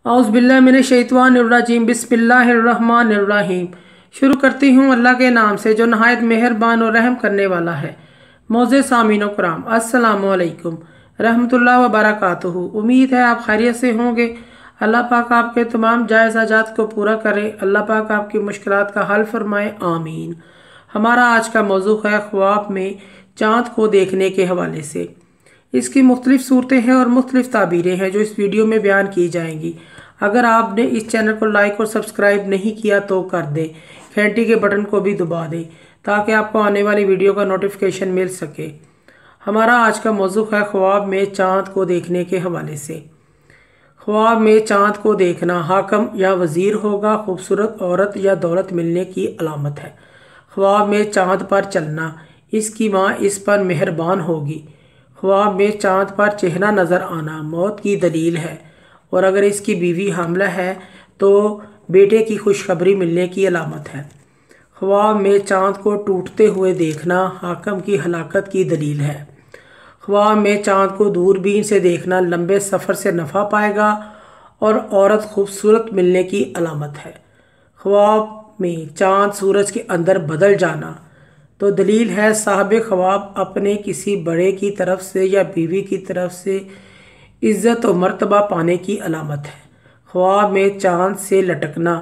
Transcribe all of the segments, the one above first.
औज़ुबिल्लाहिमिनश्शैतानिर्रजीम बिस्मिल्लाहिर्रहमानिर्रहीम। शुरू करती हूँ अल्लाह के नाम से जो नहायत मेहरबान और रहम करने वाला है। मोअज़्ज़ज़ सामीन कराम, अस्सलामु अलैकुम रहमतुल्लाहि व बरकातुहू। उम्मीद है आप खैरियत से होंगे। अल्लाह पाक आपके तमाम जायज़ हाजात को पूरा करे। अल्लाह पाक आपकी मुश्किलात का हल फरमाए, आमीन। हमारा आज का मौजू है ख्वाब में चाँद को देखने के हवाले से। इसकी मुख्तलिफ सूरतें हैं और मुख्तलिफ ताबीरें हैं जो इस वीडियो में बयान की जाएंगी। अगर आपने इस चैनल को लाइक और सब्सक्राइब नहीं किया तो कर दें, घंटी के बटन को भी दबा दें ताकि आपको आने वाली वीडियो का नोटिफिकेशन मिल सके। हमारा आज का मौजू है ख्वाब में चाँद को देखने के हवाले से। ख्वाब में चाँद को देखना हाकम या वज़ीर होगा, खूबसूरत औरत या दौलत मिलने की अलामत है। ख्वाब में चाँद पर चलना, इसकी माँ इस पर मेहरबान होगी। ख्वाब में चाँद पर चेहरा नज़र आना मौत की दलील है, और अगर इसकी बीवी हामिला है तो बेटे की खुशखबरी मिलने की अलामत है। ख्वाब में चाँद को टूटते हुए देखना हाकम की हलाकत की दलील है। ख्वाब में चाँद को दूरबीन से देखना लंबे सफ़र से नफ़ा पाएगा और औरत खूबसूरत मिलने की अलामत है। ख्वाब में चाँद सूरज के अंदर बदल जाना तो दलील है साहब ख्वाब अपने किसी बड़े की तरफ से या बीवी की तरफ से इज़्ज़त और मर्तबा पाने की अलामत है। ख्वाब में चाँद से लटकना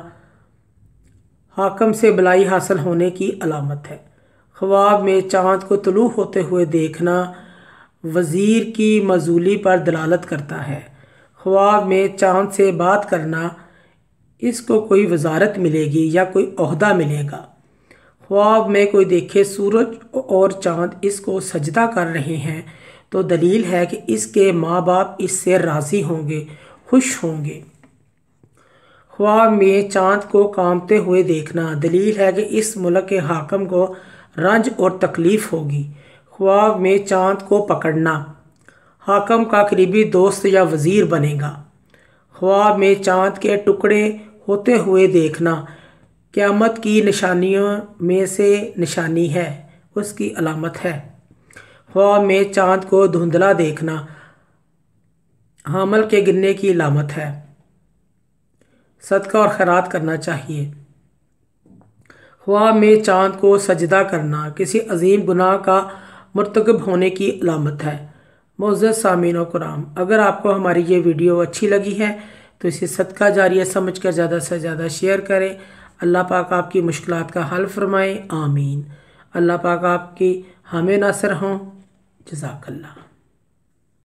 हाकम से भलाई हासिल होने की अलामत है। ख्वाब में चाँद को तुलू होते हुए देखना वज़ीर की मजूली पर दलालत करता है। ख्वाब में चाँद से बात करना इसको कोई वजारत मिलेगी या कोई ओहदा मिलेगा। ख्वाब में कोई देखे सूरज और चाँद इसको सजदा कर रहे हैं तो दलील है कि इसके माँ बाप इससे राज़ी होंगे, खुश होंगे। ख्वाब में चाँद को कांपते हुए देखना दलील है कि इस मुल्क के हाकम को रंज और तकलीफ़ होगी। ख्वाब में चाँद को पकड़ना हाकम का करीबी दोस्त या वज़ीर बनेगा। ख्वाब में चाँद के टुकड़े होते हुए देखना क़यामत की निशानियों में से निशानी है, उसकी अलामत है। ख्वाब में चाँद को धुंधला देखना हामल के गिरने की अलामत है। सदका और खैरात करना चाहिए। ख्वाब में चाँद को सजदा करना किसी अजीम गुनाह का मुर्तकब होने की अलामत है। मुअज़्ज़ज़ सामीन कराम, अगर आपको हमारी ये वीडियो अच्छी लगी है तो इसे सदका जारिया समझकर ज़्यादा से ज़्यादा शेयर करें। अल्लाह पाक आपकी मुश्किलात का हल फरमाए, आमीन। अल्लाह पाक आपकी हमें नासर हों। जज़ाकल्लाह।